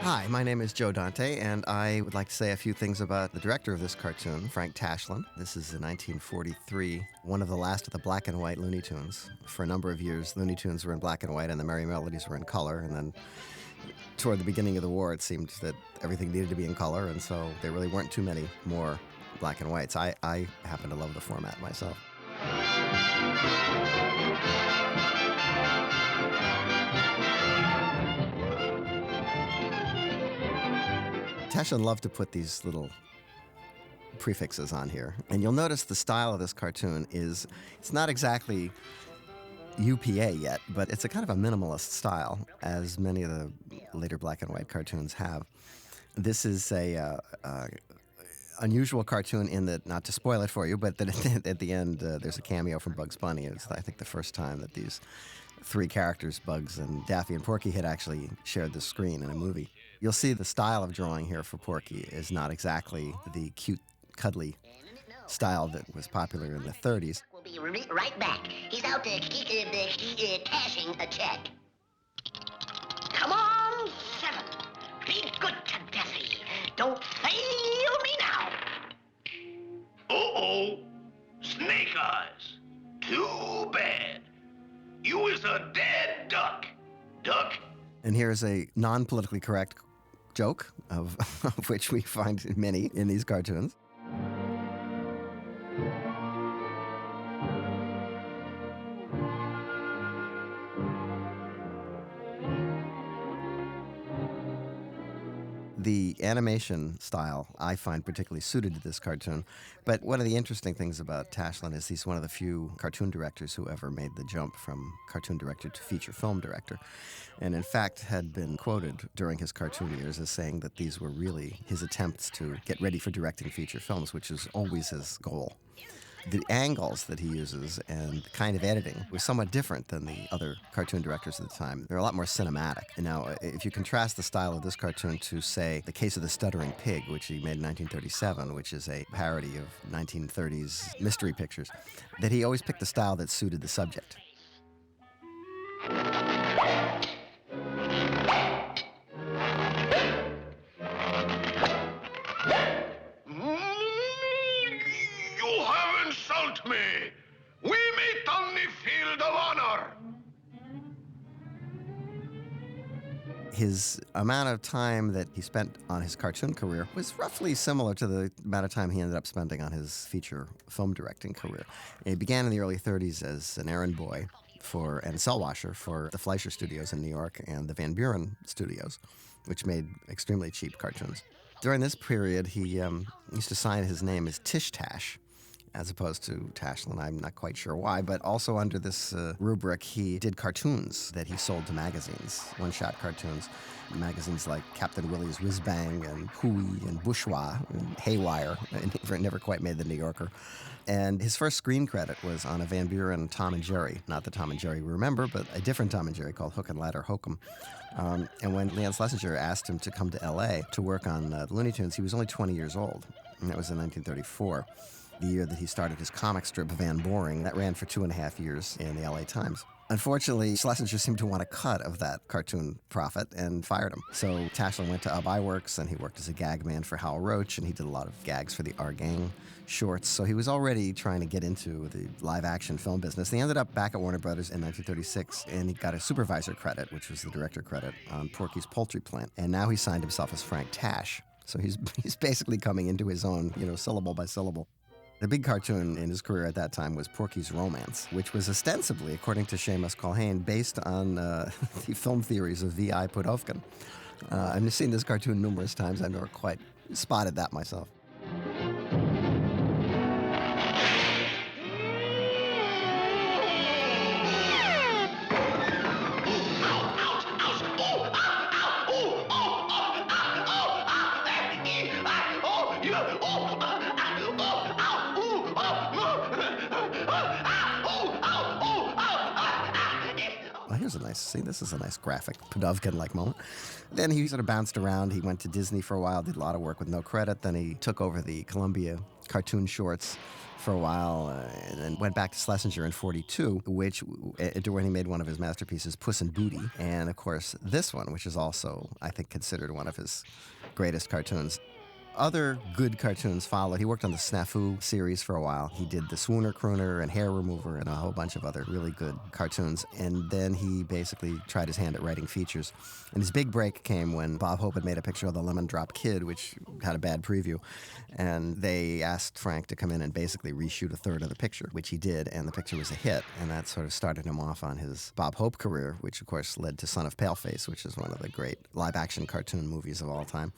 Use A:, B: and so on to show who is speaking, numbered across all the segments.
A: Hi, my name is Joe Dante, and I would like to say a few things about the director of this cartoon, Frank Tashlin. This is in 1943, one of the last of the black and white Looney Tunes. For a number of years, Looney Tunes were in black and white and the Merry Melodies were in color, and then toward the beginning of the war, it seemed that everything needed to be in color, and so there really weren't too many more black and whites. I happen to love the format myself. Tashlin loved to put these little prefixes on here. And you'll notice the style of this cartoon it's not exactly UPA yet, but it's a kind of a minimalist style, as many of the later black and white cartoons have. This is a unusual cartoon in that, not to spoil it for you, but that at the end there's a cameo from Bugs Bunny. It's, I think, the first time that these three characters, Bugs and Daffy and Porky, had actually shared the screen in a movie. You'll see the style of drawing here for Porky is not exactly the cute, cuddly style that was popular in the 30s.
B: We'll be right back. He's out cashing a check. Come on, 7. Be good to Daffy. Don't fail me now.
C: Uh-oh. Snake eyes. Too bad. You is a dead duck. Duck.
A: And here's a non-politically correct joke, of which we find many in these cartoons. The animation style I find particularly suited to this cartoon, but one of the interesting things about Tashlin is he's one of the few cartoon directors who ever made the jump from cartoon director to feature film director, and in fact had been quoted during his cartoon years as saying that these were really his attempts to get ready for directing feature films, which is always his goal. The angles that he uses and the kind of editing was somewhat different than the other cartoon directors at the time. They're a lot more cinematic. And now, if you contrast the style of this cartoon to, say, The Case of the Stuttering Pig, which he made in 1937, which is a parody of 1930s mystery pictures, that he always picked the style that suited the subject.
C: Insult me. We meet on the field of honor.
A: His amount of time that he spent on his cartoon career was roughly similar to the amount of time he ended up spending on his feature film directing career. He began in the early 30s as an errand boy and cell washer for the Fleischer Studios in New York and the Van Buren Studios, which made extremely cheap cartoons. During this period, he used to sign his name as Tish Tash, as opposed to Tashlin. I'm not quite sure why, but also under this rubric, he did cartoons that he sold to magazines, one-shot cartoons. Magazines like Captain Willie's Whiz Bang and Hooey and Bourgeois and Haywire, and never quite made the New Yorker. And his first screen credit was on a Van Buren Tom and Jerry, not the Tom and Jerry we remember, but a different Tom and Jerry called Hook and Ladder Hokum. And when Leon Schlesinger asked him to come to L.A. to work on the Looney Tunes, he was only 20 years old, and that was in 1934. The year that he started his comic strip, Van Boring, that ran for 2.5 years in the LA Times. Unfortunately, Schlesinger seemed to want a cut of that cartoon profit and fired him. So Tashlin went to Ub Iwerks, and he worked as a gag man for Hal Roach, and he did a lot of gags for the Our Gang shorts. So he was already trying to get into the live-action film business. He ended up back at Warner Brothers in 1936, and he got a supervisor credit, which was the director credit, on Porky's Poultry Plant. And now he signed himself as Frank Tash. So he's basically coming into his own, syllable by syllable. The big cartoon in his career at that time was Porky's Romance, which was ostensibly, according to Seamus Culhane, based on the film theories of V.I. Pudovkin. I've seen this cartoon numerous times. I've never quite spotted that myself. Well, here's a nice, see, this is a nice graphic, Pudovkin-like moment. Then he sort of bounced around. He went to Disney for a while, did a lot of work with no credit. Then he took over the Columbia cartoon shorts for a while, and then went back to Schlesinger in 42, when he made one of his masterpieces, Puss in Booty. And, of course, this one, which is also, I think, considered one of his greatest cartoons. Other good cartoons followed. He worked on the Snafu series for a while. He did the Swooner Crooner and Hair Remover and a whole bunch of other really good cartoons. And then he basically tried his hand at writing features. And his big break came when Bob Hope had made a picture of the Lemon Drop Kid, which had a bad preview. And they asked Frank to come in and basically reshoot a third of the picture, which he did, and the picture was a hit. And that sort of started him off on his Bob Hope career, which, of course, led to Son of Paleface, which is one of the great live-action cartoon movies of all time.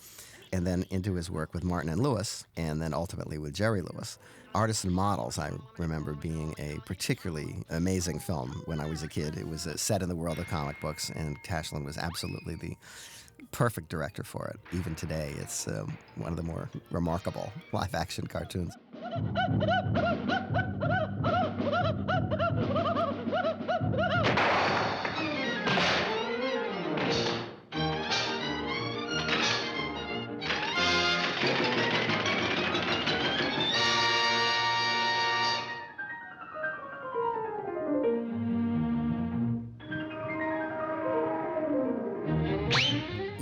A: And then into his work with Martin and Lewis, and then ultimately with Jerry Lewis. Artists and Models, I remember being a particularly amazing film when I was a kid. It was set in the world of comic books, and Tashlin was absolutely the perfect director for it. Even today, it's one of the more remarkable live-action cartoons.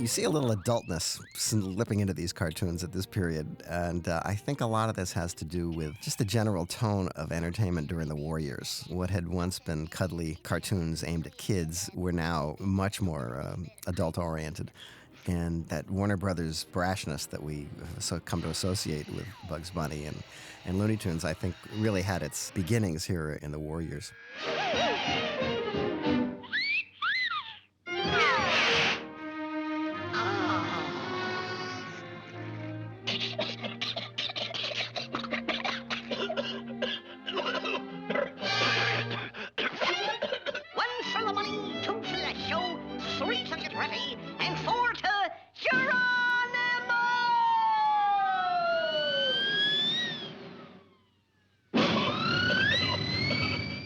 A: You see a little adultness slipping into these cartoons at this period, and I think a lot of this has to do with just the general tone of entertainment during the war years. What had once been cuddly cartoons aimed at kids were now much more adult-oriented, and that Warner Brothers brashness that we come to associate with Bugs Bunny and Looney Tunes, I think, really had its beginnings here in the war years.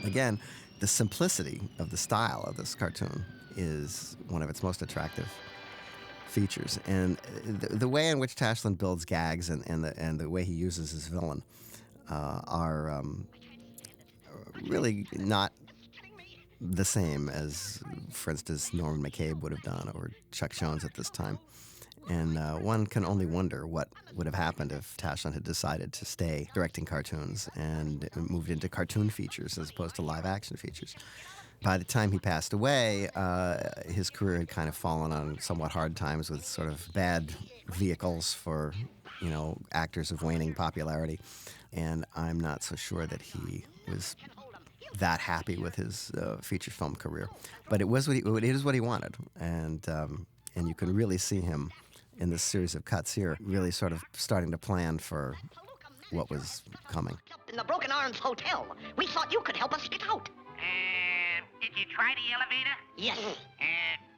A: Again, the simplicity of the style of this cartoon is one of its most attractive features. And the way in which Tashlin builds gags and the way he uses his villain are really not the same as, for instance, Norman McCabe would have done, or Chuck Jones at this time. And one can only wonder what would have happened if Tashlin had decided to stay directing cartoons and moved into cartoon features as opposed to live-action features. By the time he passed away, his career had kind of fallen on somewhat hard times with sort of bad vehicles for, actors of waning popularity. And I'm not so sure that he was that happy with his feature film career. But it is what he wanted. And you can really see him in this series of cuts here, really sort of starting to plan for what was coming.
B: In the Broken Arms Hotel, we thought you could help us get out.
D: Did you try the elevator?
B: Yes.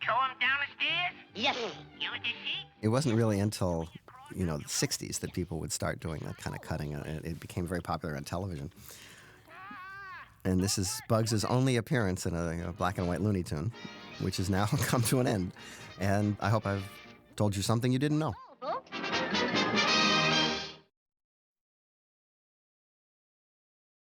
D: Throw him down the stairs?
B: Yes.
D: Use the sheet?
A: It wasn't really until, the 60s that people would start doing that kind of cutting. It became very popular on television. And this is Bugs' only appearance in a black and white Looney Tune, which has now come to an end. And I hope I've told you something you didn't know.